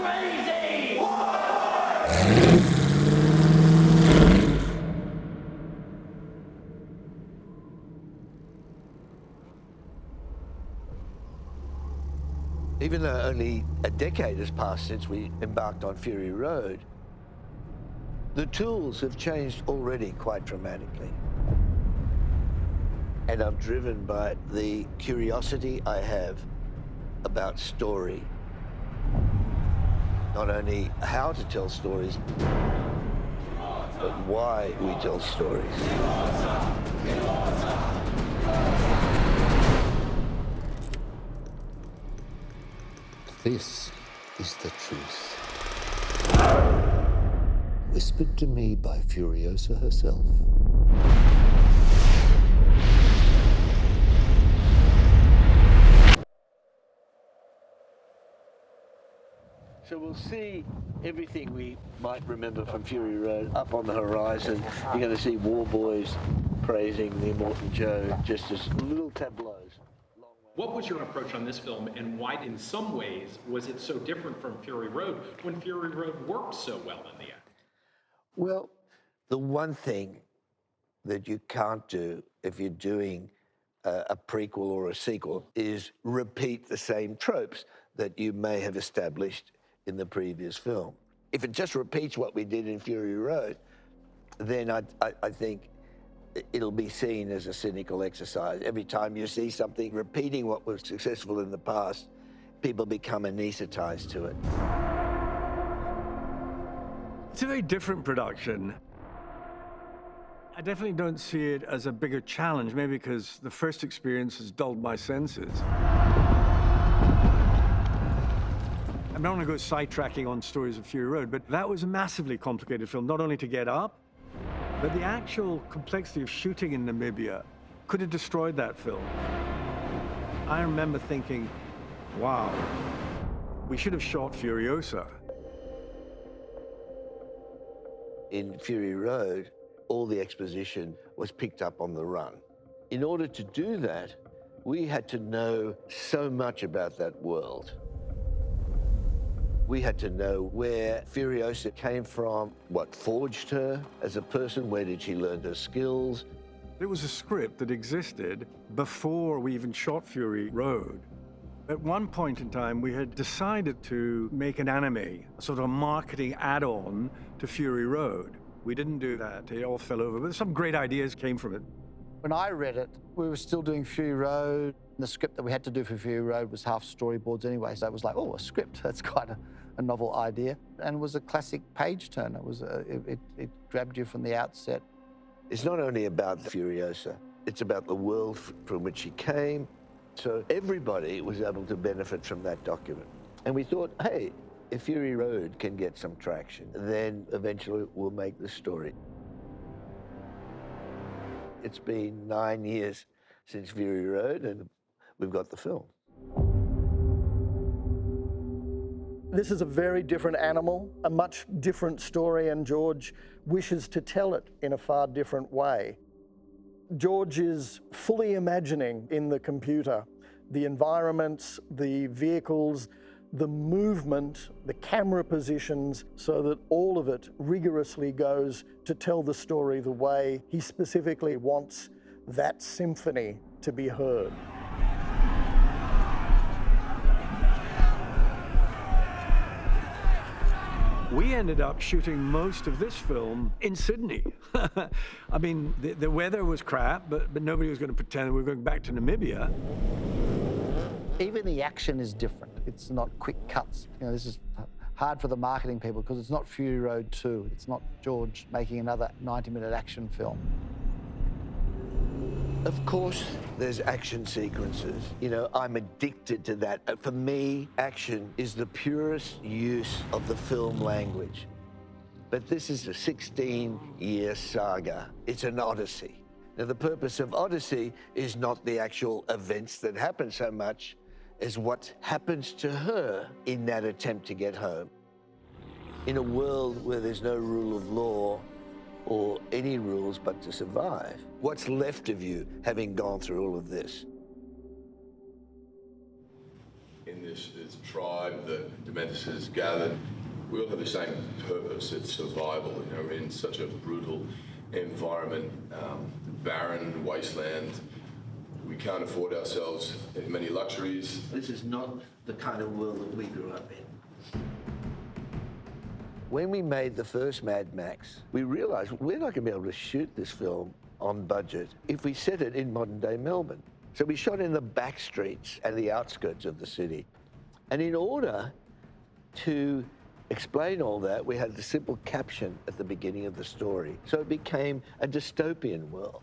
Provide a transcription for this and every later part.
crazy! Even though only a decade has passed since we embarked on Fury Road, the tools have changed already quite dramatically. And I'm driven by the curiosity I have about story. Not only how to tell stories, but why we tell stories. This is the truth. Whispered to me by Furiosa herself. So we'll see everything we might remember from Fury Road up on the horizon. You're going to see war boys praising the immortal Joe just as little tableaus. What was your approach on this film, and why, in some ways, was it so different from Fury Road when Fury Road worked so well in the end? Well, the one thing that you can't do if you're doing a prequel or a sequel is repeat the same tropes that you may have established in the previous film. If it just repeats what we did in Fury Road, then I think it'll be seen as a cynical exercise. Every time you see something repeating what was successful in the past, people become anesthetized to it. It's a very different production. I definitely don't see it as a bigger challenge, maybe because the first experience has dulled my senses. I don't want to go sidetracking on Stories of Fury Road, but that was a massively complicated film, not only to get up, but the actual complexity of shooting in Namibia could have destroyed that film. I remember thinking, wow, we should have shot Furiosa. In Fury Road, all the exposition was picked up on the run. In order to do that, we had to know so much about that world. We had to know where Furiosa came from, what forged her as a person, where did she learn her skills. It was a script that existed before we even shot Fury Road. At one point in time, we had decided to make an anime, a sort of a marketing add-on to Fury Road. We didn't do that. It all fell over, but some great ideas came from it. When I read it, we were still doing Fury Road. The script that we had to do for Fury Road was half storyboards anyway, so it was like, oh, a script, that's quite a novel idea. And it was a classic page turner. It grabbed you from the outset. It's not only about Furiosa, it's about the world from which she came. So everybody was able to benefit from that document. And we thought, hey, if Fury Road can get some traction, then eventually we'll make the story. It's been 9 years since Fury Road, and we've got the film. This is a very different animal, a much different story, and George wishes to tell it in a far different way. George is fully imagining in the computer the environments, the vehicles, the movement, the camera positions, so that all of it rigorously goes to tell the story the way he specifically wants that symphony to be heard. We ended up shooting most of this film in Sydney. I mean, the weather was crap, but nobody was going to pretend we were going back to Namibia. Even the action is different. It's not quick cuts. You know, this is hard for the marketing people because it's not Fury Road 2. It's not George making another 90-minute action film. Of course, there's action sequences. You know, I'm addicted to that. For me, action is the purest use of the film language. But this is a 16-year saga. It's an odyssey. Now, the purpose of Odyssey is not the actual events that happen so much as what happens to her in that attempt to get home. In a world where there's no rule of law or any rules but to survive, what's left of you having gone through all of this? in this tribe that Dementus has gathered, we all have the same purpose. It's survival. You know, we're in such a brutal environment, barren wasteland. We can't afford ourselves many luxuries. This is not the kind of world that we grew up in. When we made the first Mad Max, we realized we're not going to be able to shoot this film on budget if we set it in modern-day Melbourne. So we shot in the back streets and the outskirts of the city. And in order to explain all that, we had the simple caption at the beginning of the story. So it became a dystopian world.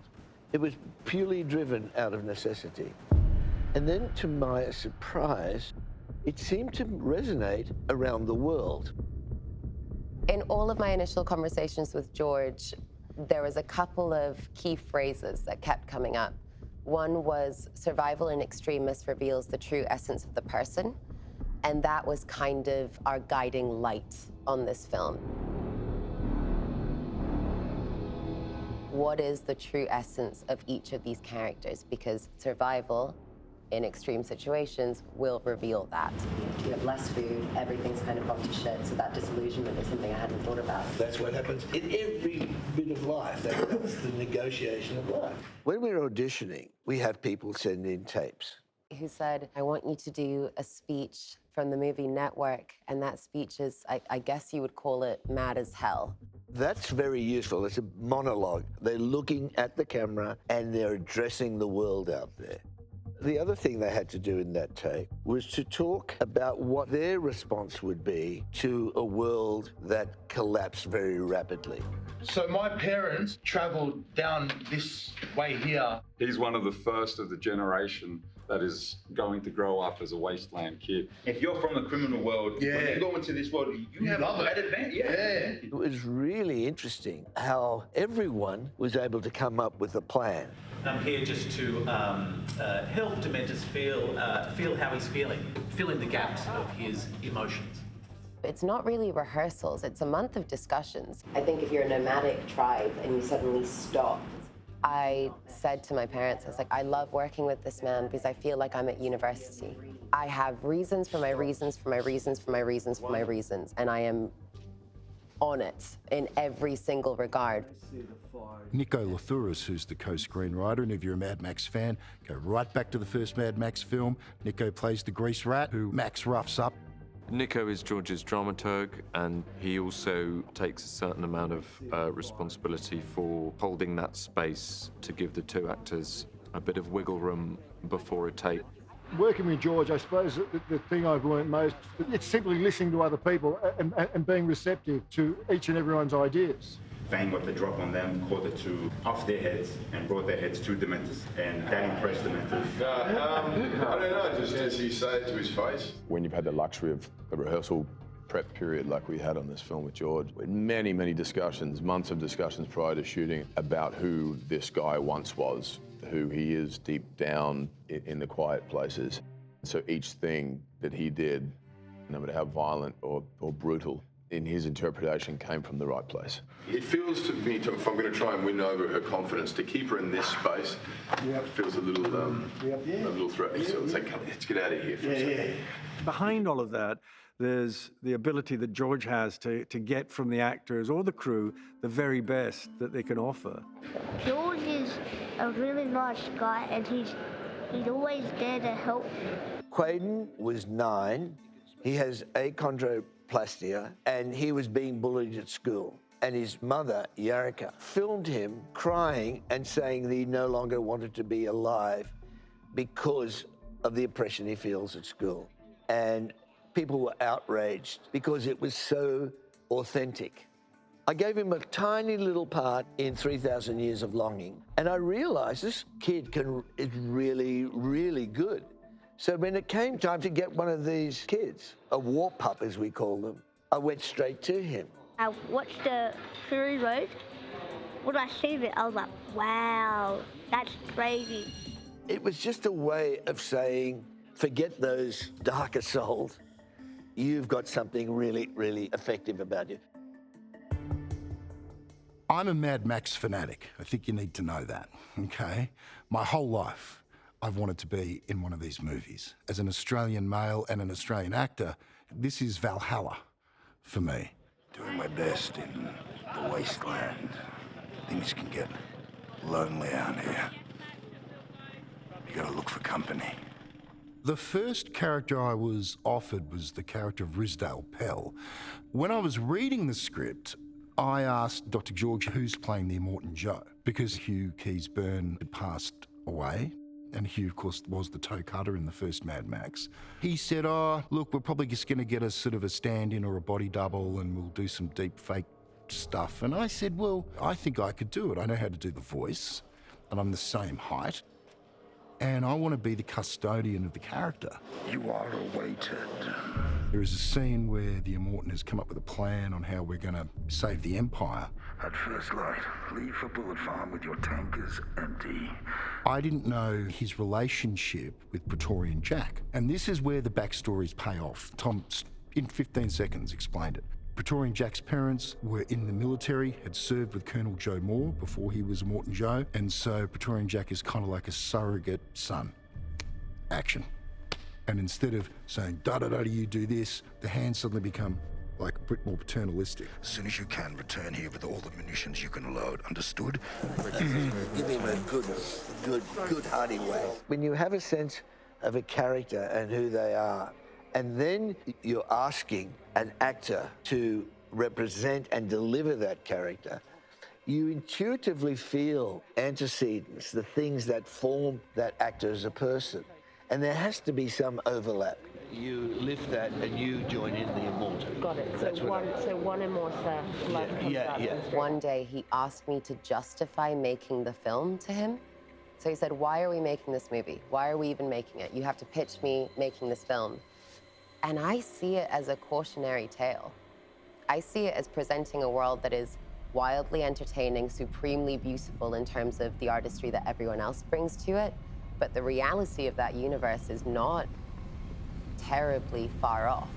It was purely driven out of necessity. And then, to my surprise, it seemed to resonate around the world. In all of my initial conversations with George, there was a couple of key phrases that kept coming up. One was, survival in extremis reveals the true essence of the person. And that was kind of our guiding light on this film. What is the true essence of each of these characters? Because survival in extreme situations will reveal that. You have less food, everything's kind of gone to shit, so that disillusionment is something I hadn't thought about. That's what happens in every bit of life. That's the negotiation of life. When we're auditioning, we have people send in tapes. Who said, I want you to do a speech from the movie Network, and that speech is, I guess you would call it mad as hell. That's very useful. It's a monologue. They're looking at the camera and they're addressing the world out there. The other thing they had to do in that tape was to talk about what their response would be to a world that collapsed very rapidly. So my parents travelled down this way here. He's one of the first of the generation that is going to grow up as a wasteland kid. If you're from the criminal world, when you go into this world, you have a bad advantage. It was really interesting how everyone was able to come up with a plan. I'm here just to help Dementus feel how he's feeling, fill in the gaps of his emotions. It's not really rehearsals, it's a month of discussions. I think if you're a nomadic tribe and you suddenly stop, I said to my parents, I was like, I love working with this man because I feel like I'm at university. I have reasons for my reasons, for my reasons, for my reasons, for my reasons, and I am on it in every single regard. Nico Lathouris, who's the co-screenwriter, and if you're a Mad Max fan, go right back to the first Mad Max film. Nico plays the grease rat who Max roughs up. Nico is George's dramaturg, and he also takes a certain amount of responsibility for holding that space to give the two actors a bit of wiggle room before a take. Working with George, I suppose the thing I've learned most, it's simply listening to other people and being receptive to each and everyone's ideas. Fang got the drop on them, caught the two off their heads and brought their heads to Dementus, and that impressed Dementus. I don't know, just as he said it to his face. When you've had the luxury of a rehearsal prep period like we had on this film with George, we had many, many discussions, months of discussions prior to shooting about who this guy once was, who he is deep down in the quiet places. So each thing that he did, no matter how violent or brutal, in his interpretation came from the right place. It feels to me, if I'm going to try and win over her confidence, to keep her in this space, it feels a little threatening. So it's like, let's get out of here for a second. Behind all of that, there's the ability that George has to get from the actors or the crew the very best that they can offer. George is a really nice guy, and he's always there to help. Quaden was 9. He has achondroplastia, and he was being bullied at school. And his mother, Yarika, filmed him crying and saying that he no longer wanted to be alive because of the oppression he feels at school. And people were outraged because it was so authentic. I gave him a tiny little part in 3,000 Years of Longing, and I realized this kid is really, really good. So when it came time to get one of these kids, a war pup as we call them, I went straight to him. I watched the Fury Road. When I seen it, I was like, wow, that's crazy. It was just a way of saying, forget those darker souls. You've got something really, really effective about you. I'm a Mad Max fanatic. I think you need to know that, okay? My whole life, I've wanted to be in one of these movies. As an Australian male and an Australian actor, this is Valhalla for me. Doing my best in the wasteland. Things can get lonely out here. You gotta look for company. The first character I was offered was the character of Rizdale Pell. When I was reading the script, I asked Dr. George who's playing the Immortan Joe, because Hugh Keays-Byrne had passed away, and Hugh, of course, was the toe cutter in the first Mad Max. He said, oh, look, we're probably just going to get a sort of a stand-in or a body double and we'll do some deep fake stuff. And I said, well, I think I could do it. I know how to do the voice, and I'm the same height. And I want to be the custodian of the character. You are awaited. There is a scene where the Immortan has come up with a plan on how we're going to save the Empire. At first light, leave for Bullet Farm with your tankers empty. I didn't know his relationship with Praetorian Jack. And this is where the backstories pay off. Tom, in 15 seconds, explained it. Praetorian Jack's parents were in the military, had served with Colonel Joe Moore before he was Immortan Joe, and so Praetorian Jack is kind of like a surrogate son. Action. And instead of saying, da-da-da, you do this, the hands suddenly become like a bit more paternalistic. As soon as you can, return here with all the munitions you can load. Understood? Give him a good hearty way. When you have a sense of a character and who they are, and then you're asking an actor to represent and deliver that character, you intuitively feel antecedents, the things that form that actor as a person. And there has to be some overlap. You lift that and you join in the Immortan. Got it. So one Immortan. One day he asked me to justify making the film to him. So he said, why are we making this movie? Why are we even making it? You have to pitch me making this film. And I see it as a cautionary tale. I see it as presenting a world that is wildly entertaining, supremely beautiful in terms of the artistry that everyone else brings to it. But the reality of that universe is not terribly far off.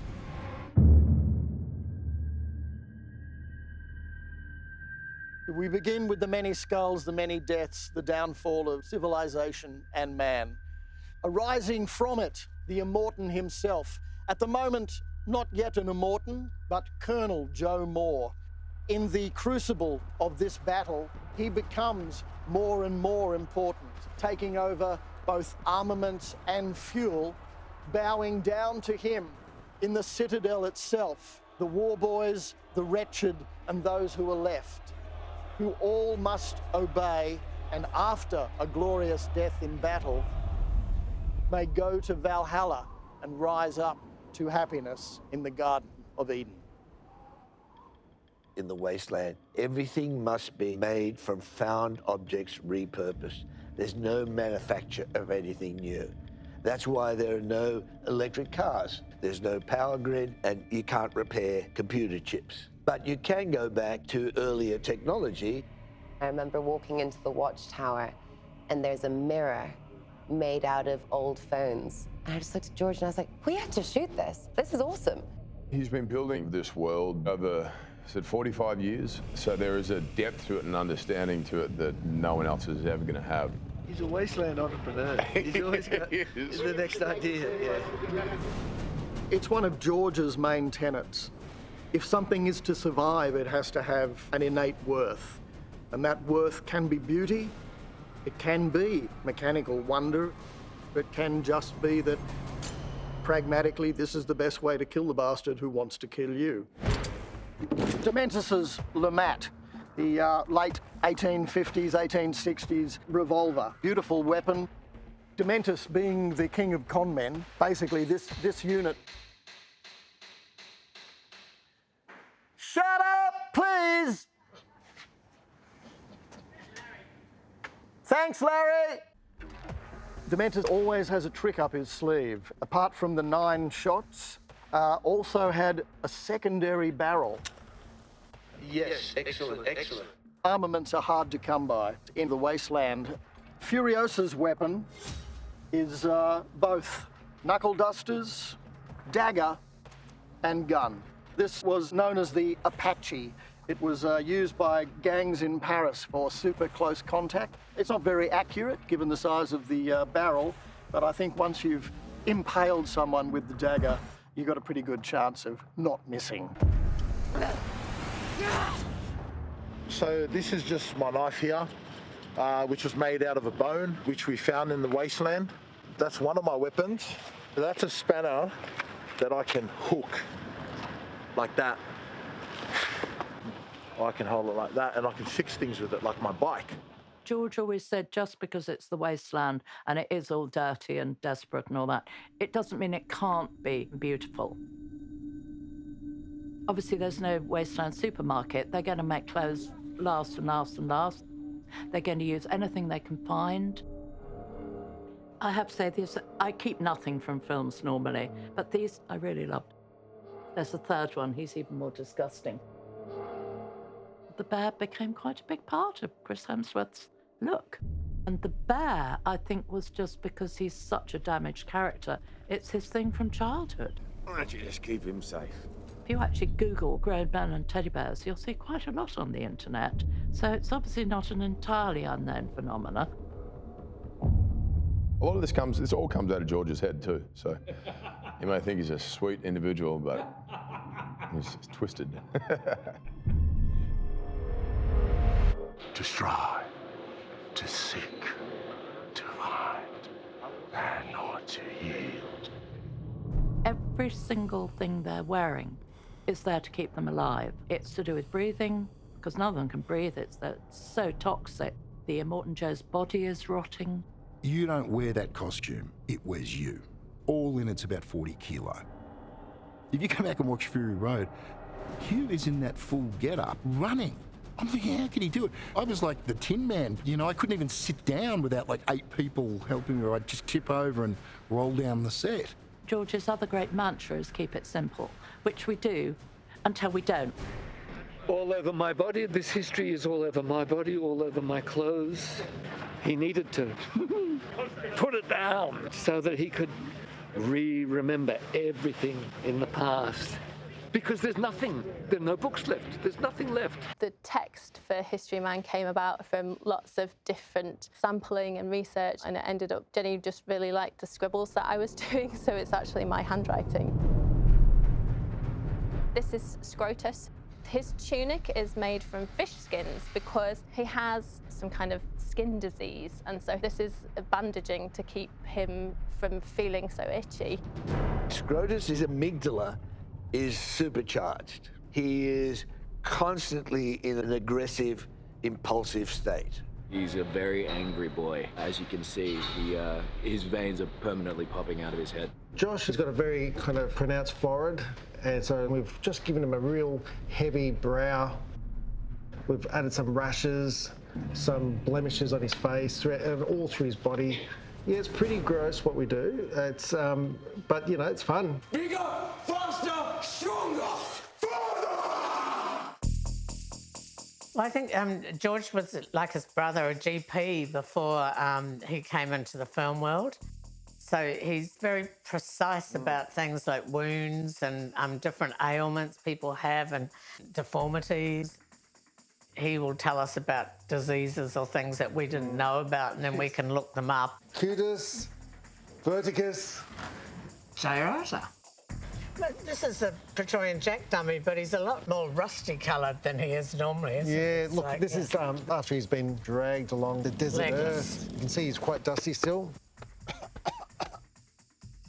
We begin with the many skulls, the many deaths, the downfall of civilization and man. Arising from it, the Immortan himself. At the moment, not yet an Immortan, but Colonel Joe Moore. In the crucible of this battle, he becomes more and more important, taking over both armaments and fuel, bowing down to him in the citadel itself, the war boys, the wretched, and those who are left, who all must obey, and after a glorious death in battle, may go to Valhalla and rise up to happiness in the Garden of Eden. In the wasteland, everything must be made from found objects repurposed. There's no manufacture of anything new. That's why there are no electric cars. There's no power grid, and you can't repair computer chips. But you can go back to earlier technology. I remember walking into the watchtower, and there's a mirror made out of old phones. And I just looked at George and I was like, we had to shoot this. This is awesome. He's been building this world over, 45 years. So there is a depth to it and understanding to it that no one else is ever going to have. He's a wasteland entrepreneur. He's always got the next idea. Yeah. It's one of George's main tenets. If something is to survive, it has to have an innate worth. And that worth can be beauty, it can be mechanical wonder, it can just be that pragmatically this is the best way to kill the bastard who wants to kill you. Dementus's Lamat, the late 1850s, 1860s revolver. Beautiful weapon. Dementus being the king of con men, basically this unit. Shut up, please! Thanks, Larry! Dementus always has a trick up his sleeve. Apart from the 9 shots, also had a secondary barrel. Yes, excellent. Armaments are hard to come by in the wasteland. Furiosa's weapon is both knuckle dusters, dagger, and gun. This was known as the Apache. It was used by gangs in Paris for super close contact. It's not very accurate given the size of the barrel, but I think once you've impaled someone with the dagger, you've got a pretty good chance of not missing. So this is just my knife here, which was made out of a bone, which we found in the wasteland. That's one of my weapons. That's a spanner that I can hook like that. I can hold it like that, and I can fix things with it, like my bike. George always said just because it's the wasteland and it is all dirty and desperate and all that, it doesn't mean it can't be beautiful. Obviously, there's no wasteland supermarket. They're going to make clothes last and last and last. They're going to use anything they can find. I have to say this, I keep nothing from films normally, but these I really loved. There's a third one, he's even more disgusting. The bear became quite a big part of Chris Hemsworth's look. And the bear, I think, was just because he's such a damaged character. It's his thing from childhood. Why don't you just keep him safe? If you actually Google grown men and teddy bears, you'll see quite a lot on the internet. So it's obviously not an entirely unknown phenomena. A lot of this all comes out of George's head too. So you may think he's a sweet individual, but he's twisted. To strive, to seek, to find, and not to yield. Every single thing they're wearing is there to keep them alive. It's to do with breathing, because none of them can breathe. It's so toxic. The Immortan Joe's body is rotting. You don't wear that costume, it wears you. All in, it's about 40 kilo. If you come back and watch Fury Road, Hugh is in that full get-up, running. I'm thinking, how could he do it? I was like the Tin Man, you know, I couldn't even sit down without like 8 people helping me, or I'd just tip over and roll down the set. George's other great mantra is keep it simple, which we do until we don't. All over my body, this history is all over my body, all over my clothes. He needed to put it down so that he could remember everything in the past. Because there's nothing, there are no books left, there's nothing left. The text for History Man came about from lots of different sampling and research, and it ended up, Jenny just really liked the scribbles that I was doing, so it's actually my handwriting. This is Scrotus. His tunic is made from fish skins because he has some kind of skin disease, and so this is bandaging to keep him from feeling so itchy. Scrotus's amygdala is supercharged. He is constantly in an aggressive, impulsive state. He's a very angry boy. As you can see, his veins are permanently popping out of his head. Josh has got a very kind of pronounced forehead, and so we've just given him a real heavy brow. We've added some rashes, some blemishes on his face, and all through his body. Yeah, it's pretty gross what we do. It's, but you know, it's fun. Bigger, faster, stronger, further! Well, I think George was like his brother, a GP, before he came into the film world. So he's very precise about things like wounds and different ailments people have and deformities. He will tell us about diseases or things that we didn't know about, and then we can look them up. Cutis, verticus, Sciarata. This is a Praetorian Jack dummy, but he's a lot more rusty coloured than he is normally, isn't he? Yeah, look, this is after he's been dragged along the desert earth. You can see he's quite dusty still.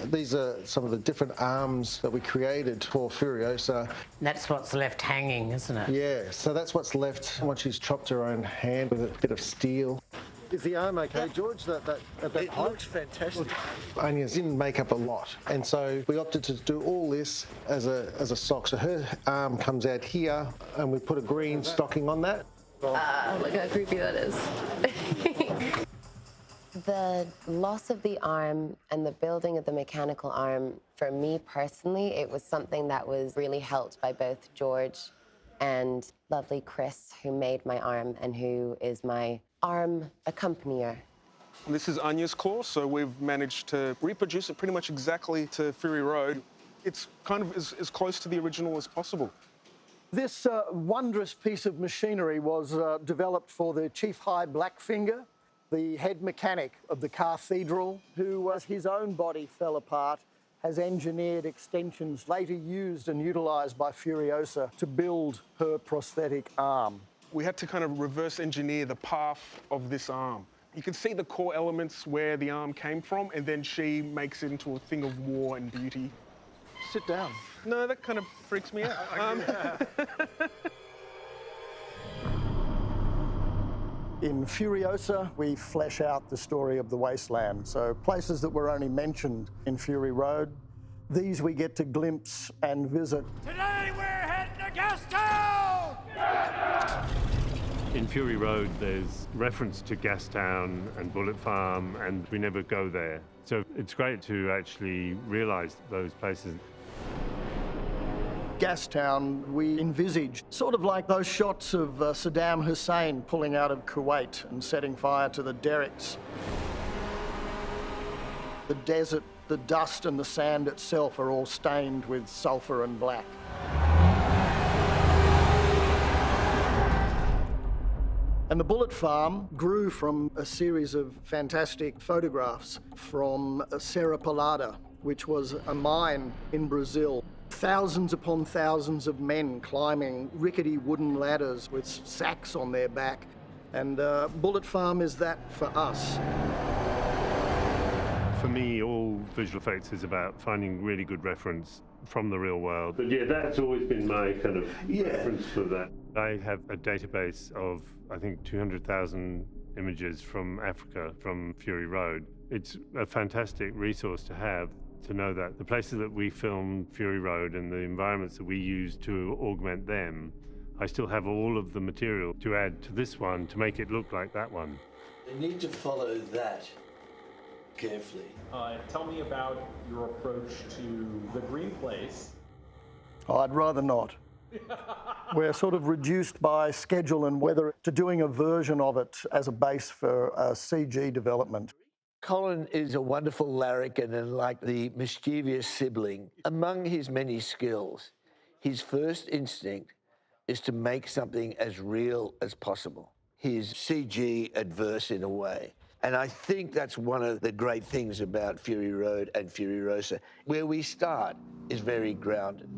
These are some of the different arms that we created for Furiosa. That's what's left hanging, isn't it? Yeah, so that's what's left once she's chopped her own hand with a bit of steel. Is the arm okay, George? It looks fantastic. Anya's didn't make up a lot, and so we opted to do all this as a sock. So her arm comes out here, and we put a green stocking on that. Look how creepy that is. The loss of the arm and the building of the mechanical arm, for me personally, it was something that was really helped by both George and lovely Chris, who made my arm and who is my arm accompanier. This is Anya's claw, so we've managed to reproduce it pretty much exactly to Fury Road. It's kind of as close to the original as possible. This wondrous piece of machinery was developed for the Chief High Blackfinger, the head mechanic of the cathedral, who, as his own body fell apart, has engineered extensions later used and utilised by Furiosa to build her prosthetic arm. We had to kind of reverse engineer the path of this arm. You can see the core elements where the arm came from, and then she makes it into a thing of war and beauty. Sit down. No, that kind of freaks me out. In Furiosa, we flesh out the story of the wasteland. So places that were only mentioned in Fury Road, these we get to glimpse and visit. Today we're heading to Gastown! In Fury Road, there's reference to Gastown and Bullet Farm, and we never go there. So it's great to actually realise those places. Gastown, we envisage sort of like those shots of Saddam Hussein pulling out of Kuwait and setting fire to the derricks. The desert, the dust and the sand itself are all stained with sulphur and black. And the Bullet Farm grew from a series of fantastic photographs from Serra Pelada, which was a mine in Brazil. Thousands upon thousands of men climbing rickety wooden ladders with sacks on their back. And Bullet Farm is that for us. For me, all visual effects is about finding really good reference from the real world. But yeah, that's always been my kind of reference for that. I have a database of, I think, 200,000 images from Africa, from Fury Road. It's a fantastic resource to have, to know that the places that we filmed Fury Road and the environments that we used to augment them, I still have all of the material to add to this one to make it look like that one. They need to follow that carefully. Tell me about your approach to the green place. Oh, I'd rather not. We're sort of reduced by schedule and weather to doing a version of it as a base for CG development. Colin is a wonderful larrikin and like the mischievous sibling. Among his many skills, his first instinct is to make something as real as possible. He's CG adverse in a way. And I think that's one of the great things about Fury Road and Furiosa. Where we start is very grounded.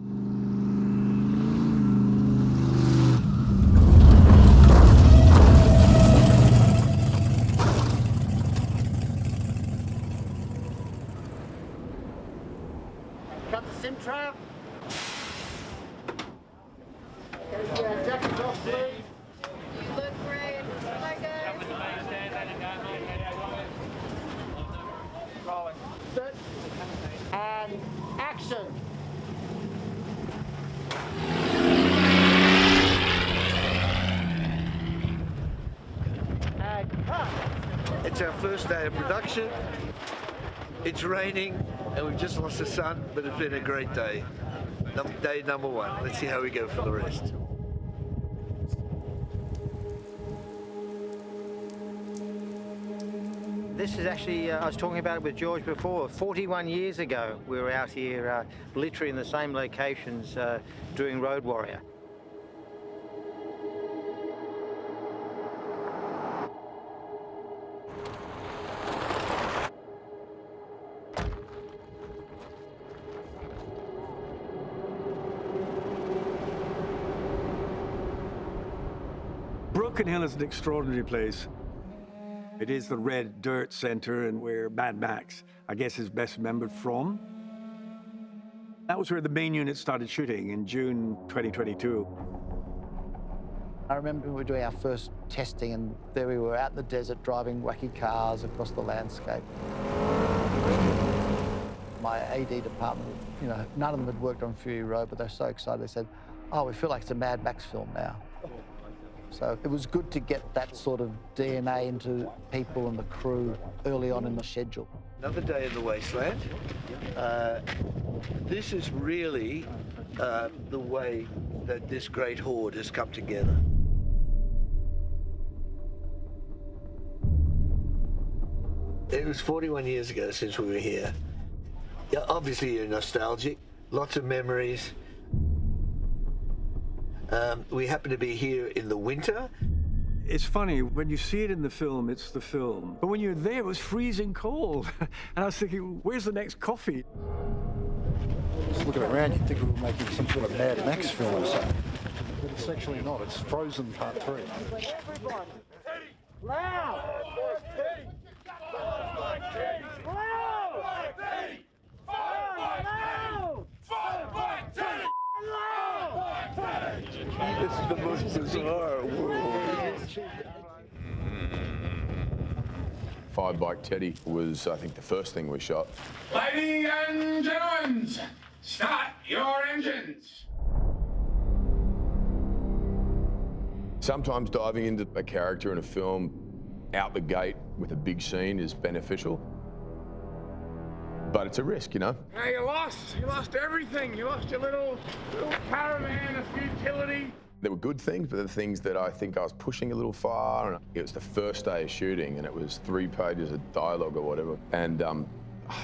Cut the sim trap. Jackets off, please. You look great. Bye, guys. Rolling. Set. And action. And cut. It's our first day of production. It's raining and we've just lost the sun, but it's been a great day. Day number one. Let's see how we go for the rest. This is actually, I was talking about it with George before, 41 years ago we were out here literally in the same locations doing Road Warrior. Broken Hill is an extraordinary place. It is the red dirt center and where Mad Max, I guess, is best remembered from. That was where the main unit started shooting in June 2022. I remember we were doing our first testing and there we were out in the desert driving wacky cars across the landscape. My AD department, you know, none of them had worked on Fury Road, but they're so excited. They said, oh, we feel like it's a Mad Max film now. So it was good to get that sort of DNA into people and the crew early on in the schedule. Another day in the wasteland. This is really the way that this great horde has come together. It was 41 years ago since we were here. Yeah, obviously you're nostalgic, lots of memories. We happen to be here in the winter. It's funny, when you see it in the film, it's the film. But when you're there, it was freezing cold. And I was thinking, where's the next coffee? Just looking around, you'd think we were making some sort of Mad Max film or something. But it's actually not. It's Frozen Part 3. Everyone, loud! This is the most bizarre world. Five Bike Teddy was, I think, the first thing we shot. Ladies and gentlemen, start your engines. Sometimes diving into a character in a film out the gate with a big scene is beneficial. But it's a risk, you know? Now you lost everything. You lost your little caravan of futility. There were good things, but there were things that I think I was pushing a little far. And it was the first day of shooting, and it was 3 pages of dialogue or whatever. And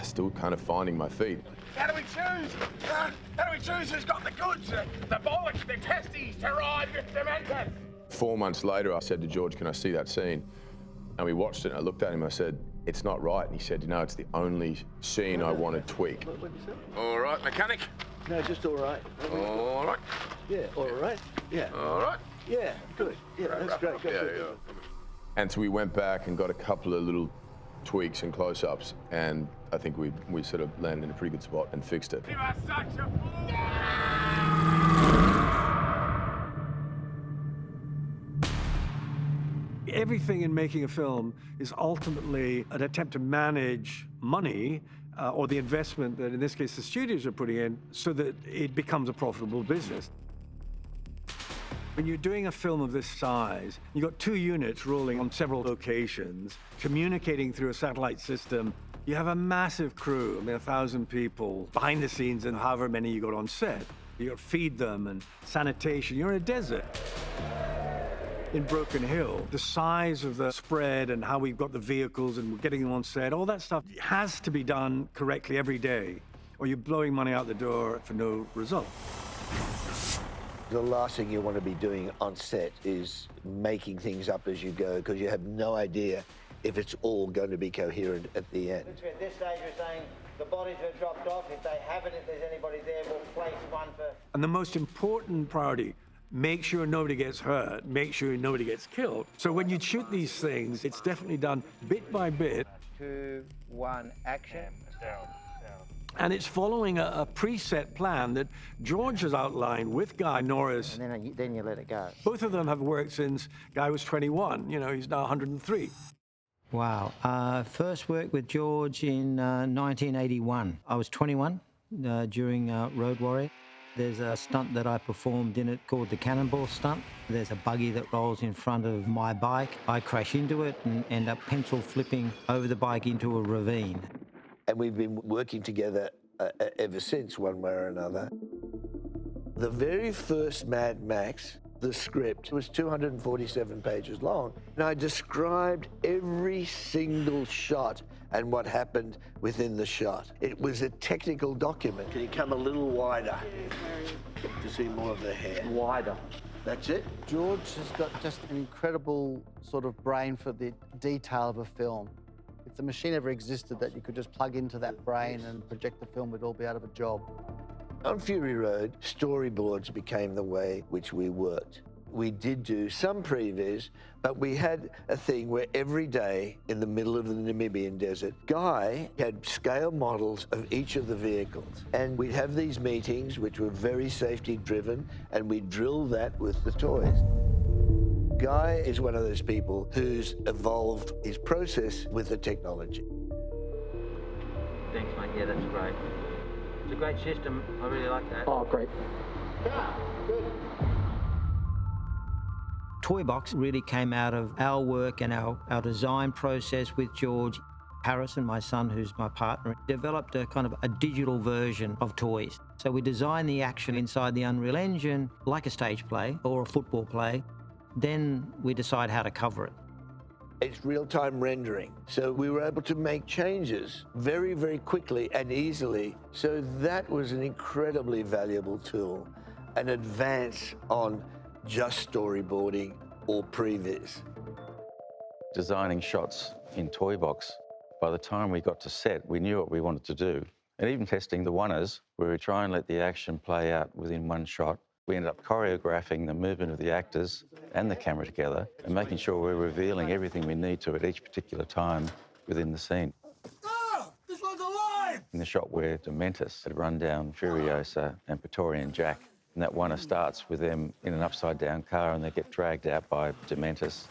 still kind of finding my feet. How do we choose? How do we choose who's got the goods? The bollocks, the testes to ride with the Mentos? 4 months later, I said to George, can I see that scene? And we watched it, and I looked at him, I said, it's not right. And he said, you know, it's the only scene I want to tweak. All right, mechanic. No, just all right. All right. Yeah, all right. Yeah. All right. Yeah, good. Yeah, that's great. Good. And so we went back and got a couple of little tweaks and close-ups, and I think we sort of landed in a pretty good spot and fixed it. You are such a fool. Everything in making a film is ultimately an attempt to manage money or the investment that, in this case, the studios are putting in so that it becomes a profitable business. When you're doing a film of this size, you've got 2 units rolling on several locations, communicating through a satellite system. You have a massive crew, 1,000 people behind the scenes and however many you got on set. You got to feed them and sanitation. You're in a desert. In Broken Hill, the size of the spread and how we've got the vehicles and we're getting them on set, all that stuff has to be done correctly every day, or you're blowing money out the door for no result. The last thing you want to be doing on set is making things up as you go, because you have no idea if it's all going to be coherent at the end. At this stage, we're saying the bodies have dropped off. If they haven't, if there's anybody there, we'll place one for... And the most important priority, make sure nobody gets hurt, make sure nobody gets killed. So when you shoot these things, it's definitely done bit by bit. 2, 1, action. Down. And it's following a preset plan that George has outlined with Guy Norris. And then you let it go. Both of them have worked since Guy was 21. You know, he's now 103. Wow. First worked with George in 1981. I was 21 during Road Warrior. There's a stunt that I performed in it called the Cannonball Stunt. There's a buggy that rolls in front of my bike. I crash into it and end up pencil flipping over the bike into a ravine. And we've been working together ever since, one way or another. The very first Mad Max, the script, was 247 pages long. And I described every single shot and what happened within the shot. It was a technical document. Can you come a little wider to see more of the hair? Wider. That's it? George has got just an incredible sort of brain for the detail of a film. If the machine ever existed that you could just plug into that brain and project the film, we'd all be out of a job. On Fury Road, storyboards became the way which we worked. We did do some previs, but we had a thing where every day in the middle of the Namibian desert, Guy had scale models of each of the vehicles. And we'd have these meetings, which were very safety driven, and we'd drill that with the toys. Guy is one of those people who's evolved his process with the technology. Thanks, mate. Yeah, that's great. It's a great system. I really like that. Oh, great. Yeah, good. Toy Box really came out of our work and our design process with George. Harrison, my son, who's my partner, developed a kind of a digital version of toys. So we designed the action inside the Unreal Engine like a stage play or a football play. Then we decide how to cover it. It's real-time rendering. So we were able to make changes very, very quickly and easily. So that was an incredibly valuable tool. an advance on just storyboarding or previs. Designing shots in Toy Box, by the time we got to set, we knew what we wanted to do. And even testing the one-ers, where we try and let the action play out within one shot, we ended up choreographing the movement of the actors and the camera together and making sure we're revealing everything we need to at each particular time within the scene. Oh, this one's alive! In the shot where Dementus had run down Furiosa and Praetorian Jack, and that one starts with them in an upside-down car and they get dragged out by Dementus.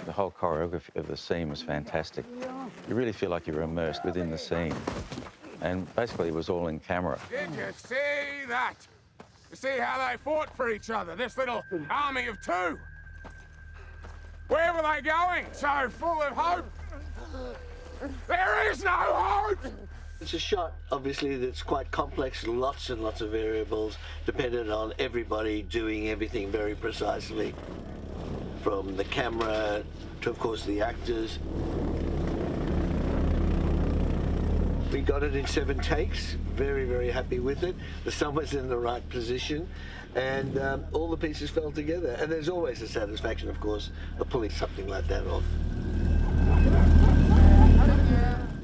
The whole choreography of the scene was fantastic. You really feel like you're immersed within the scene. And basically it was all in camera. Did you see that? You see how they fought for each other, this little army of two? Where were they going? So full of hope? There is no hope! It's a shot, obviously, that's quite complex, lots and lots of variables, dependent on everybody doing everything very precisely. From the camera to, of course, the actors. We got it in 7 takes, very, very happy with it. The sun was in the right position, and all the pieces fell together. And there's always a satisfaction, of course, of pulling something like that off.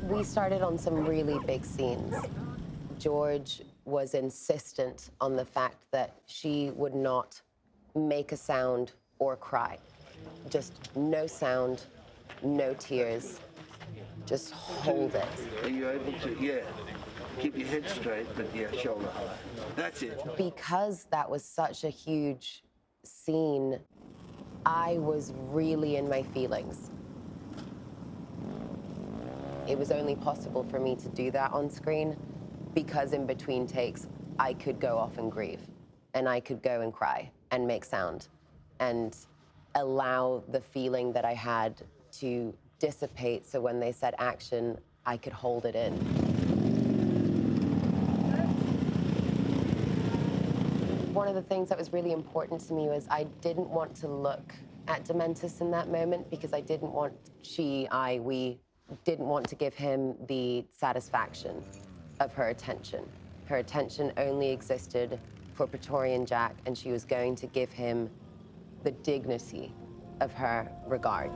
We started on some really big scenes. George was insistent on the fact that she would not make a sound or cry. Just no sound, no tears. Just hold it. Are you able to, yeah, keep your head straight, but yeah, shoulder high. That's it. Because that was such a huge scene, I was really in my feelings. It was only possible for me to do that on screen because in between takes, I could go off and grieve, and I could go and cry and make sound and allow the feeling that I had to dissipate, so when they said action, I could hold it in. One of the things that was really important to me was I didn't want to look at Dementus in that moment because I didn't want we didn't want to give him the satisfaction of her attention. Her attention only existed for Praetorian Jack, and she was going to give him the dignity of her regard.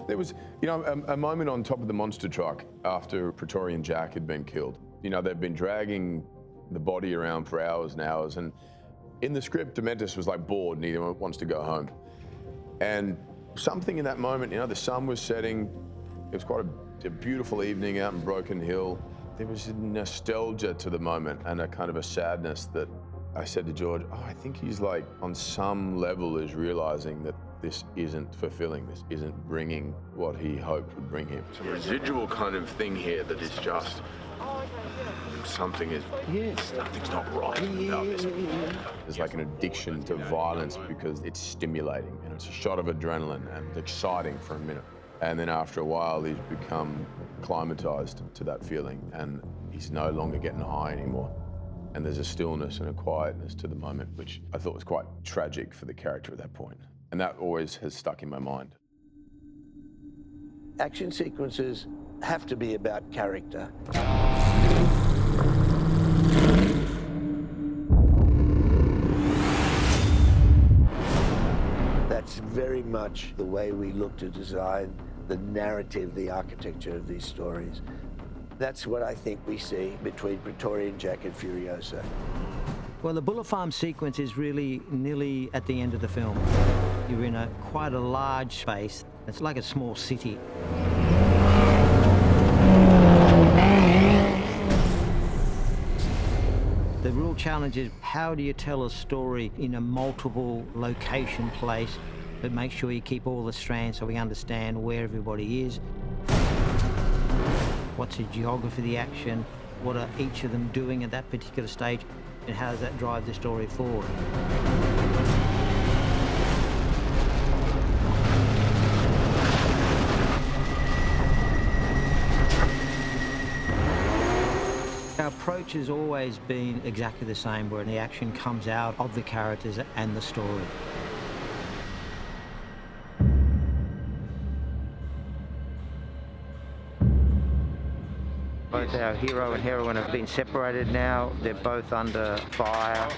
There was, you know, a moment on top of the monster truck after Praetorian Jack had been killed. You know, they've been dragging the body around for hours and hours, and in the script, Dementus was like bored and he wants to go home. And something in that moment, you know, the sun was setting. It was quite a beautiful evening out in Broken Hill. There was a nostalgia to the moment and a kind of a sadness that I said to George, oh, I think he's like, on some level, is realizing that this isn't fulfilling, this isn't bringing what he hoped would bring him. It's a residual kind of thing here that is just, something's not right about this. There's like an addiction to violence because it's stimulating and it's a shot of adrenaline and exciting for a minute. And then after a while, he's become acclimatized to that feeling and he's no longer getting high anymore. And there's a stillness and a quietness to the moment, which I thought was quite tragic for the character at that point. And that always has stuck in my mind. Action sequences have to be about character. That's very much the way we look to design the narrative, the architecture of these stories. That's what I think we see between Praetorian Jack and Furiosa. Well, the bullet farm sequence is really nearly at the end of the film. You're in quite a large space. It's like a small city. The real challenge is how do you tell a story in a multiple location place, but make sure you keep all the strands so we understand where everybody is. What's the geography of the action? What are each of them doing at that particular stage? And how does that drive the story forward? Our approach has always been exactly the same, where the action comes out of the characters and the story. I both our hero and heroine have been separated now. They're both under fire.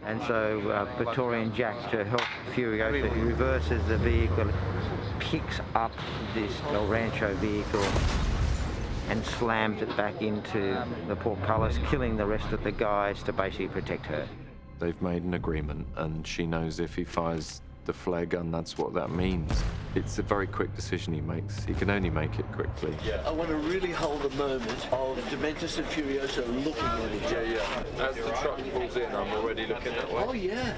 And so Praetorian Jack, to help Furiosa, he reverses the vehicle, picks up this El Rancho vehicle and slams it back into the portcullis, killing the rest of the guys to basically protect her. They've made an agreement, and she knows if he fires the flare gun, that's what that means. It's a very quick decision he makes. He can only make it quickly. Yeah, I want to really hold the moment of Dementus and Furiosa looking at each other. Yeah. As the truck pulls in, I'm already looking that way. Oh, yeah.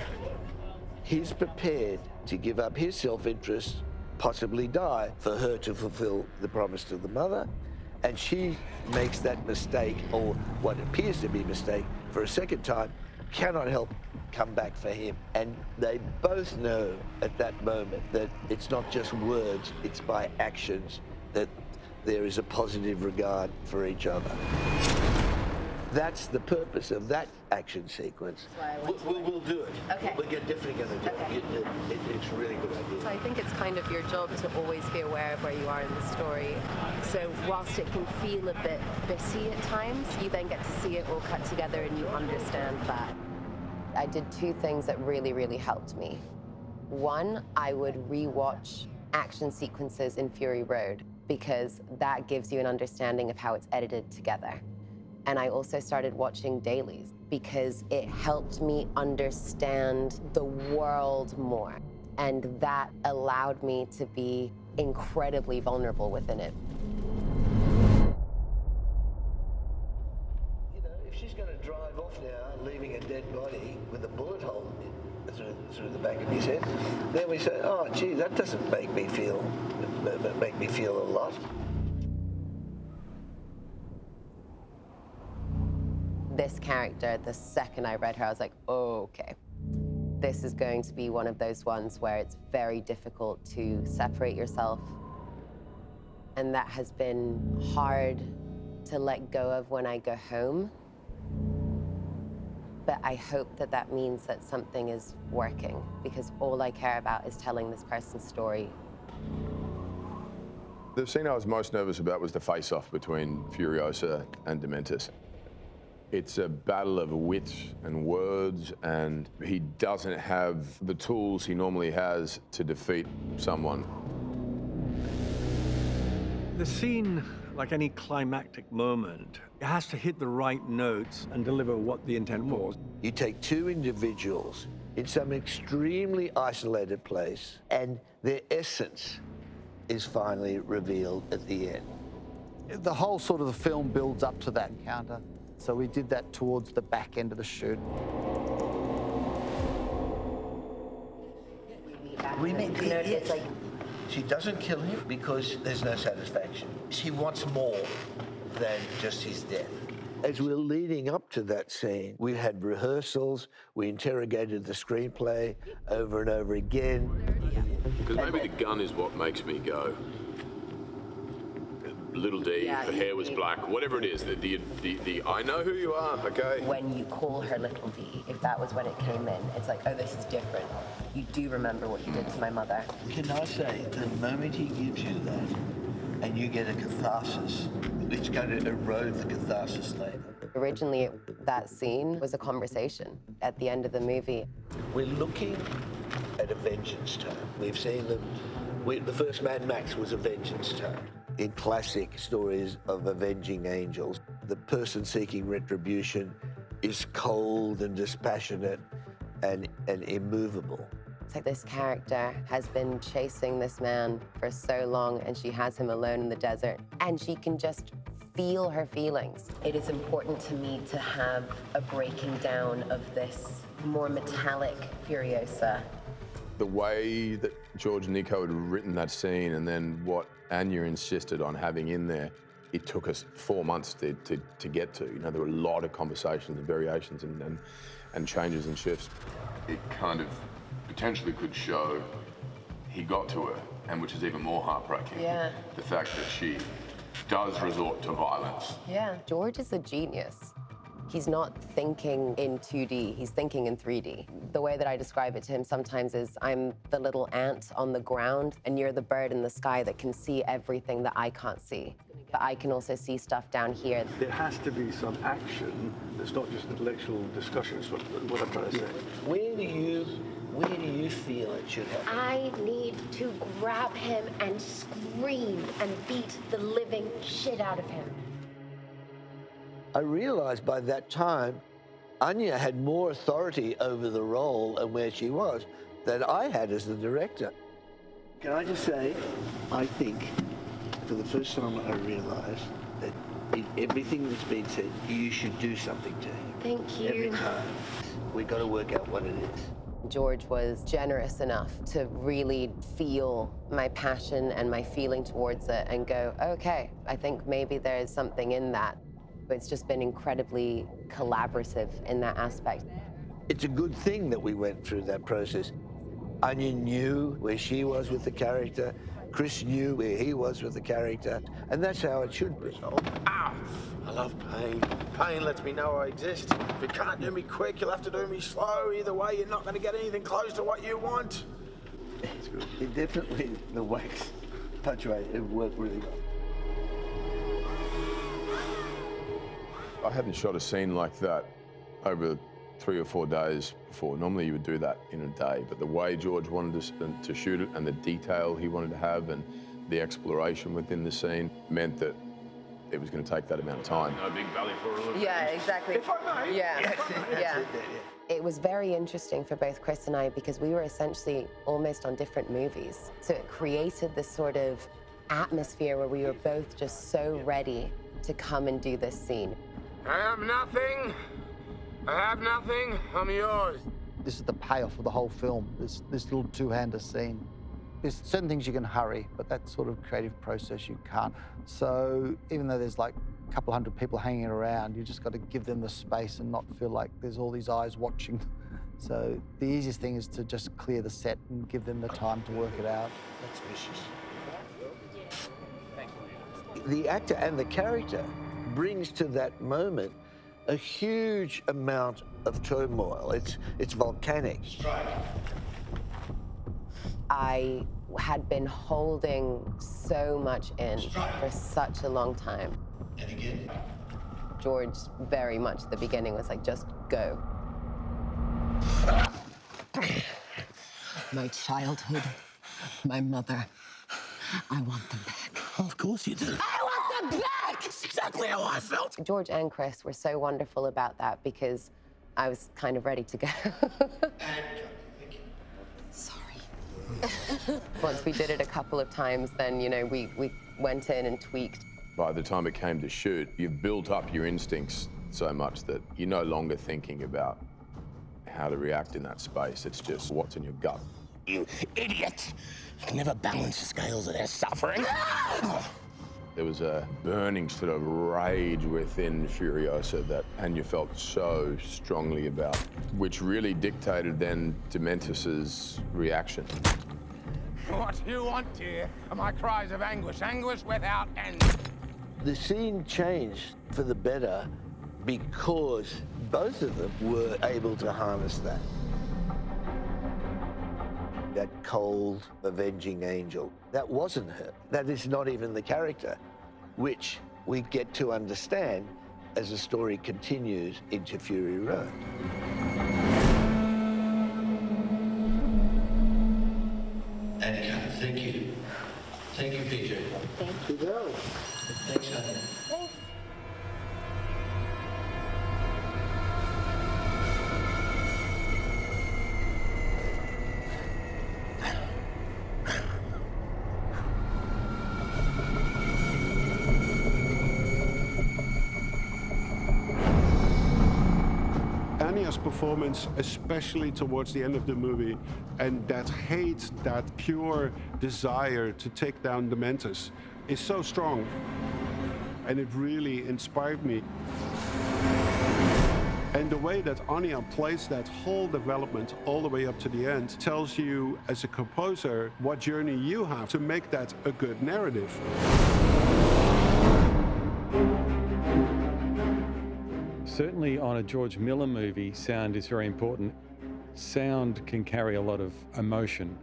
He's prepared to give up his self-interest, possibly die, for her to fulfill the promise to the mother. And she makes that mistake, or what appears to be a mistake, for a second time, cannot help come back for him. And they both know at that moment that it's not just words, it's by actions that there is a positive regard for each other. That's the purpose of that action sequence. We'll do it. Okay. We're definitely going to do it. It's a really good idea. So I think it's kind of your job to always be aware of where you are in the story. So whilst it can feel a bit busy at times, you then get to see it all cut together and you understand that. I did two things that really, really helped me. One, I would rewatch action sequences in Fury Road because that gives you an understanding of how it's edited together. And I also started watching dailies because it helped me understand the world more. And that allowed me to be incredibly vulnerable within it. You know, if she's going to drive off now, leaving a dead body with a bullet hole through the back of his head, then we say, oh, gee, that doesn't make me feel a lot. This character, the second I read her, I was like, oh, okay. This is going to be one of those ones where it's very difficult to separate yourself. And that has been hard to let go of when I go home. But I hope that that means that something is working because all I care about is telling this person's story. The scene I was most nervous about was the face-off between Furiosa and Dementus. It's a battle of wits and words, and he doesn't have the tools he normally has to defeat someone. The scene, like any climactic moment, it has to hit the right notes and deliver what the intent was. You take two individuals in some extremely isolated place, and their essence is finally revealed at the end. The whole sort of the film builds up to that encounter. So we did that towards the back end of the shoot. It's like she doesn't kill him because there's no satisfaction. She wants more than just his death. As we're leading up to that scene, we had rehearsals, we interrogated the screenplay over and over again. Because maybe the gun is what makes me go. Little D, Yeah, her hair was black, whatever it is, the I know who you are, okay? When you call her Little D, if that was when it came in, it's like, oh, this is different. You do remember what you did to my mother. Can I say, the moment he gives you that, and you get a catharsis, it's going to erode the catharsis later. Originally, that scene was a conversation at the end of the movie. We're looking at a vengeance tone. We've seen them. The first Mad Max was a vengeance tone. In classic stories of avenging angels, the person seeking retribution is cold and dispassionate and immovable. It's like this character has been chasing this man for so long, and she has him alone in the desert, and she can just feel her feelings. It is important to me to have a breaking down of this more metallic Furiosa. The way that George and Nico had written that scene and then what Anya insisted on having in there, it took us 4 months to get to. You know, there were a lot of conversations and variations and changes and shifts. It kind of potentially could show he got to her, and which is even more heartbreaking. Yeah. The fact that she does resort to violence. Yeah, George is a genius. He's not thinking in 2D, he's thinking in 3D. The way that I describe it to him sometimes is I'm the little ant on the ground and you're the bird in the sky that can see everything that I can't see. But I can also see stuff down here. There has to be some action that's not just intellectual discussion, is what I'm trying to say. Where do you feel it should happen? I need to grab him and scream and beat the living shit out of him. I realized by that time, Anya had more authority over the role and where she was than I had as the director. Can I just say, I think for the first time I realized that in everything that's been said, you should do something to him. Thank you. Every time. We've got to work out what it is. George was generous enough to really feel my passion and my feeling towards it and go, okay, I think maybe there's something in that. It's just been incredibly collaborative in that aspect. It's a good thing that we went through that process. Anya knew where she was with the character. Chris knew where he was with the character. And that's how it should be. Ow! I love pain. Pain lets me know I exist. If you can't do me quick, you'll have to do me slow. Either way, you're not going to get anything close to what you want. It's good. It definitely, the wax punctuate, it worked really well. I hadn't shot a scene like that over 3 or 4 days before. Normally you would do that in a day, but the way George wanted to shoot it and the detail he wanted to have and the exploration within the scene meant that it was going to take that amount of time. No big valley for a little. Yeah, exactly. If I may. Yeah, Yes, yeah. that's it. It was very interesting for both Chris and I because we were essentially almost on different movies. So it created this sort of atmosphere where we were both just so ready to come and do this scene. I have nothing. I have nothing. I'm yours. This is the payoff of the whole film, this little two-hander scene. There's certain things you can hurry, but that sort of creative process you can't. So even though there's like a couple hundred people hanging around, you just got to give them the space and not feel like there's all these eyes watching. So the easiest thing is to just clear the set and give them the time to work it out. That's vicious. The actor and the character brings to that moment a huge amount of turmoil. It's volcanic. I had been holding so much in for such a long time. And again? George, very much at the beginning, was like, just go. My childhood, my mother, I want them back. Of course you do. I want them back! That's exactly how I felt. George and Chris were so wonderful about that because I was kind of ready to go. Sorry. Once we did it a couple of times, then, you know, we went in and tweaked. By the time it came to shoot, you've built up your instincts so much that you're no longer thinking about how to react in that space. It's just what's in your gut. You idiot! You can never balance the scales of their suffering. There was a burning sort of rage within Furiosa that Anya felt so strongly about, which really dictated then Dementus's reaction. What you want here are my cries of anguish, anguish without end. The scene changed for the better because both of them were able to harness that. That cold, avenging angel, that wasn't her. That is not even the character, which we get to understand as the story continues into Fury Road. And thank you. Thank you, PJ. Thank you. Thanks, Anya. Thanks. Anya's performance, especially towards the end of the movie, and that hate, that pure desire to take down Dementus is so strong. And it really inspired me. And the way that Anya plays that whole development all the way up to the end tells you, as a composer, what journey you have to make that a good narrative. Certainly on a George Miller movie, sound is very important. Sound can carry a lot of emotion,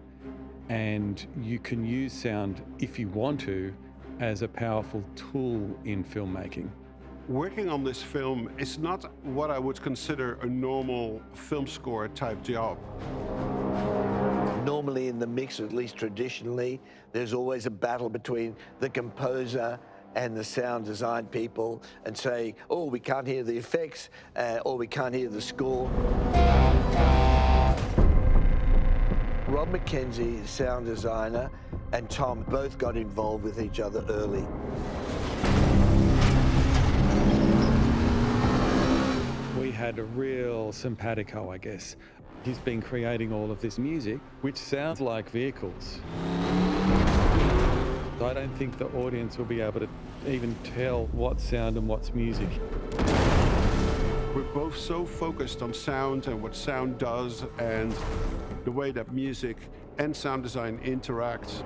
and you can use sound if you want to as a powerful tool in filmmaking. Working on this film is not what I would consider a normal film score type job. Normally in the mix, at least traditionally, there's always a battle between the composer and the sound design people and say, oh, we can't hear the effects, or we can't hear the score. Rob McKenzie, the sound designer, and Tom both got involved with each other early. We had a real simpatico, I guess. He's been creating all of this music, which sounds like vehicles. I don't think the audience will be able to even tell what's sound and what's music. We're both so focused on sound and what sound does and the way that music and sound design interact.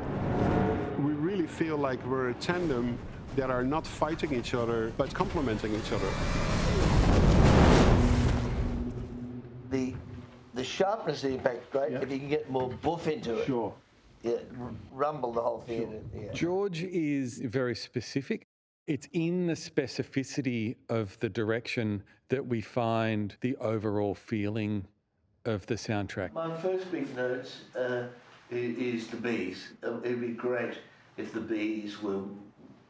We really feel like we're a tandem that are not fighting each other, but complementing each other. The sharpness of the impact, great, Yeah. if you can get more boof into it. Sure. Yeah, rumble the whole theatre. Yeah. George is very specific. It's in the specificity of the direction that we find the overall feeling of the soundtrack. My first big note is the bees. It'd be great if the bees were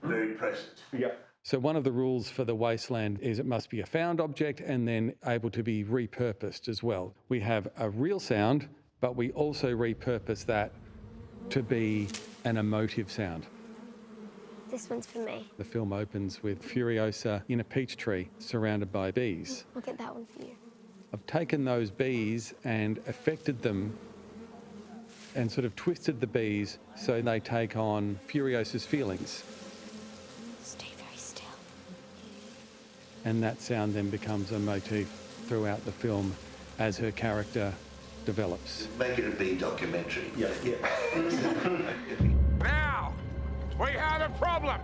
very present. Yeah. So one of the rules for the wasteland is it must be a found object and then able to be repurposed as well. We have a real sound, but we also repurpose that to be an emotive sound. This one's for me. The film opens with Furiosa in a peach tree surrounded by bees. I'll get that one for you. I've taken those bees and affected them and sort of twisted the bees so they take on Furiosa's feelings. Stay very still. And that sound then becomes a motif throughout the film as her character develops. Make it a bee documentary. Yeah. Now, we have a problem.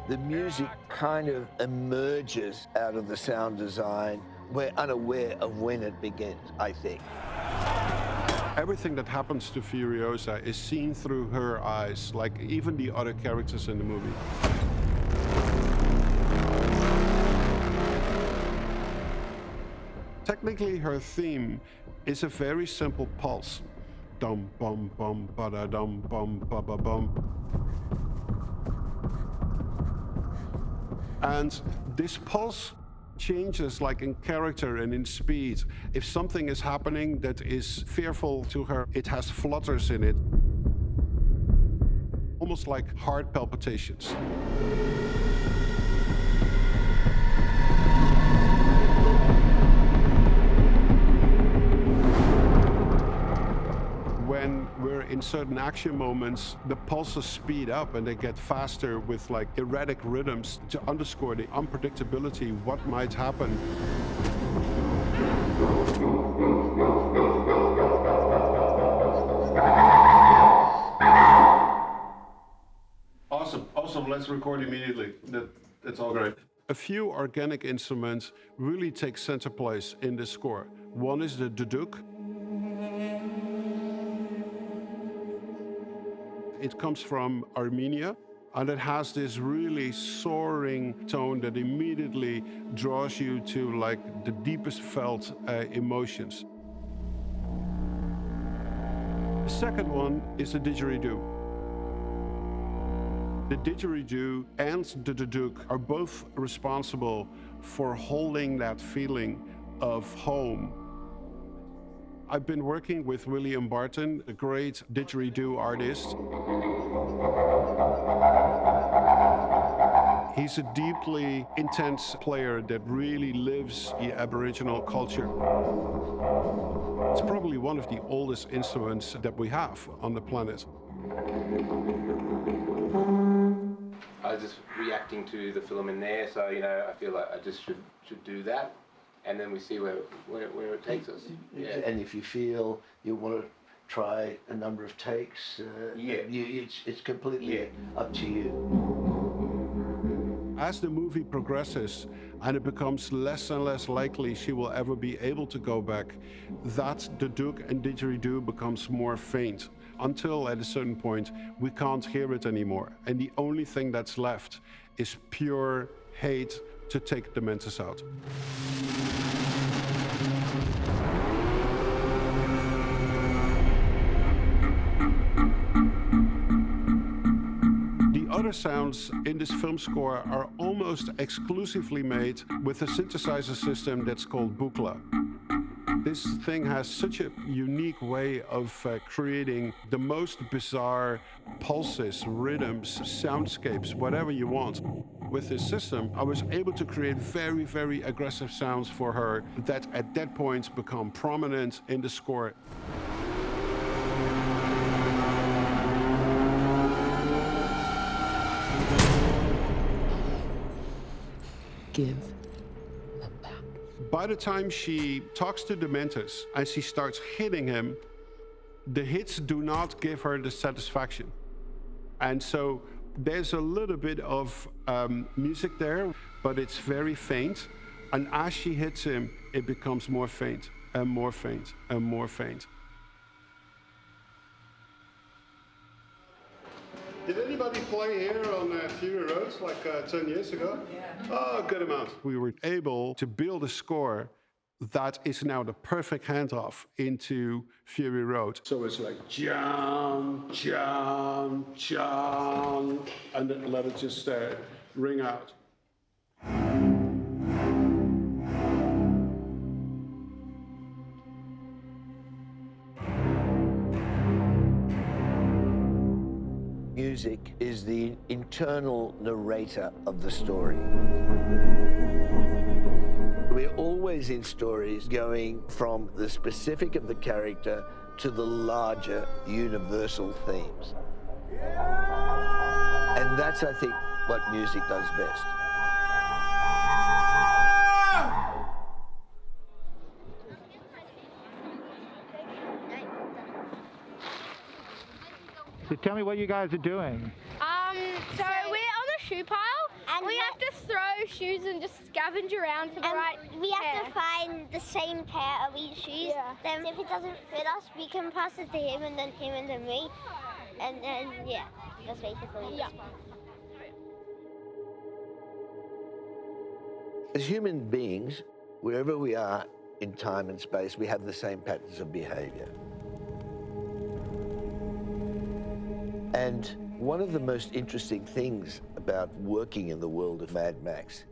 The music kind of emerges out of the sound design. We're unaware of when it begins, I think. Everything that happens to Furiosa is seen through her eyes, like even the other characters in the movie. Technically, her theme is a very simple pulse. Dum bum bum ba da dum bum ba ba bum. And this pulse changes like in character and in speed. If something is happening that is fearful to her, it has flutters in it. Almost like heart palpitations. When we're in certain action moments, the pulses speed up and they get faster with like erratic rhythms to underscore the unpredictability, what might happen. Awesome, let's record immediately. That's all great. A few organic instruments really take center place in this score. One is the duduk. It comes from Armenia, and it has this really soaring tone that immediately draws you to like the deepest felt emotions. The second one is the didgeridoo. The didgeridoo and the duduk are both responsible for holding that feeling of home. I've been working with William Barton, a great didgeridoo artist. He's a deeply intense player that really lives the Aboriginal culture. It's probably one of the oldest instruments that we have on the planet. I was just reacting to the film in there, so I feel like I just should do that. And then we see where it takes us. Yeah. And if you feel you want to try a number of takes, it's completely up to you. As the movie progresses and it becomes less and less likely she will ever be able to go back, that duduk and didgeridoo becomes more faint until at a certain point we can't hear it anymore. And the only thing that's left is pure hate to take the Dementors out. Other sounds in this film score are almost exclusively made with a synthesizer system that's called Buchla. This thing has such a unique way of creating the most bizarre pulses, rhythms, soundscapes, whatever you want. With this system, I was able to create very, very aggressive sounds for her that at that point become prominent in the score. Give. By the time she talks to Dementors and she starts hitting him, the hits do not give her the satisfaction. And so there's a little bit of music there, but it's very faint. And as she hits him, it becomes more faint and more faint and more faint. Did anybody play here on Fury Road like 10 years ago? Yeah. Oh, good amount. We were able to build a score that is now the perfect handoff into Fury Road. So it's like jump, jump, jump, and then let it just ring out. Music is the internal narrator of the story. We're always in stories going from the specific of the character to the larger universal themes. And that's, I think, what music does best. So tell me what you guys are doing. So we're on the shoe pile, and we have to throw shoes and just scavenge around for the right We have pair. to find the same pair of each shoes. Yeah. Then if it doesn't fit us, we can pass it to him and then me. And then, yeah, that's basically it. As human beings, wherever we are in time and space, we have the same patterns of behavior. And one of the most interesting things about working in the world of Mad Max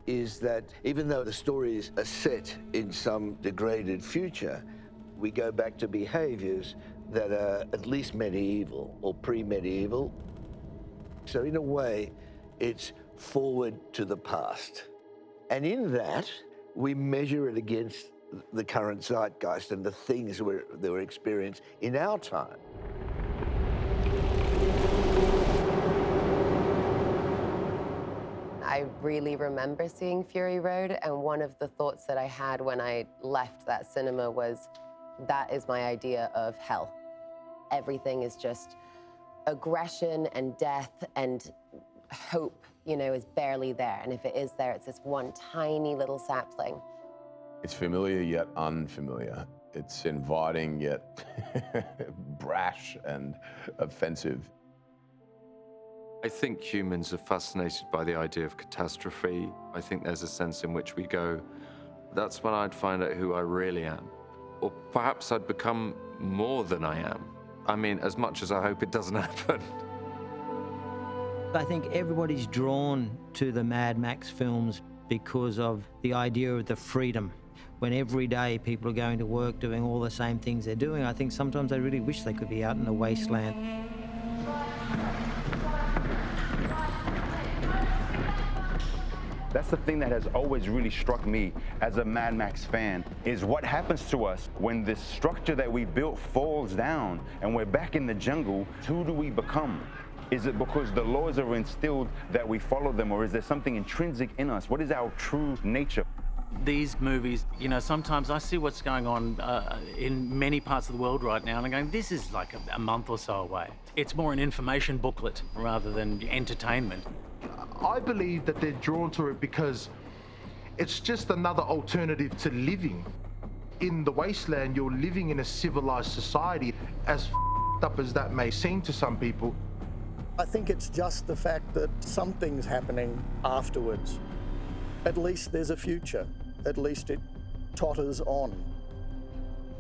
is that even though the stories are set in some degraded future, we go back to behaviors that are at least medieval or pre-medieval. So in a way, it's forward to the past. And in that, we measure it against the current zeitgeist and the things that were experienced in our time. I really remember seeing Fury Road, and one of the thoughts that I had when I left that cinema was, that is my idea of hell. Everything is just aggression and death, and hope, you know, is barely there. And if it is there, it's this one tiny little sapling. It's familiar yet unfamiliar. It's inviting yet brash and offensive. I think humans are fascinated by the idea of catastrophe. I think there's a sense in which we go, that's when I'd find out who I really am. Or perhaps I'd become more than I am. I mean, as much as I hope it doesn't happen. I think everybody's drawn to the Mad Max films because of the idea of the freedom. When every day people are going to work doing all the same things they're doing, I think sometimes they really wish they could be out in the wasteland. That's the thing that has always really struck me as a Mad Max fan, is what happens to us when this structure that we built falls down and we're back in the jungle. Who do we become? Is it because the laws are instilled that we follow them, or is there something intrinsic in us? What is our true nature? These movies, you know, sometimes I see what's going on in many parts of the world right now, and I'm going, this is like a month or so away. It's more an information booklet rather than entertainment. I believe that they're drawn to it because it's just another alternative to living. In the wasteland, you're living in a civilized society. As fucked up as that may seem to some people, I think it's just the fact that something's happening afterwards. At least there's a future. At least it totters on.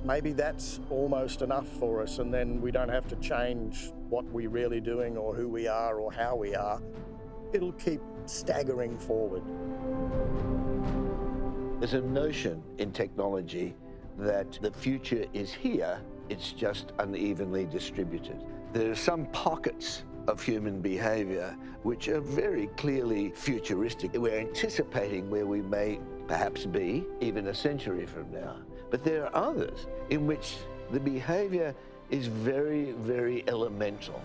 Maybe that's almost enough for us, and then we don't have to change what we're really doing or who we are or how we are. It'll keep staggering forward. There's a notion in technology that the future is here, it's just unevenly distributed. There are some pockets of human behavior which are very clearly futuristic. We're anticipating where we may perhaps be even a century from now. But there are others in which the behavior is very, very elemental.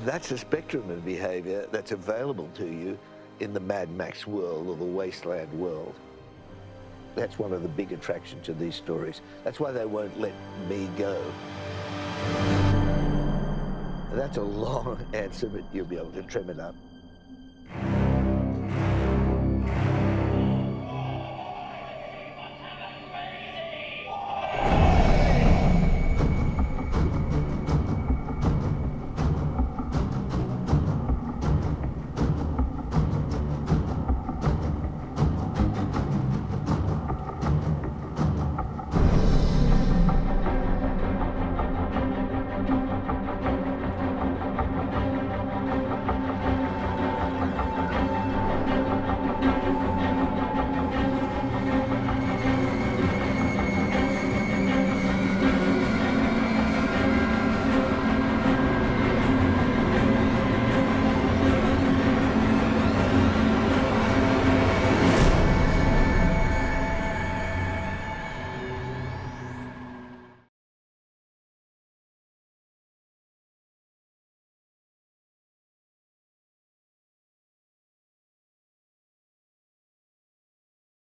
That's a spectrum of behavior that's available to you in the Mad Max world or the Wasteland world. That's one of the big attractions to these stories. That's why they won't let me go. That's a long answer, but you'll be able to trim it up.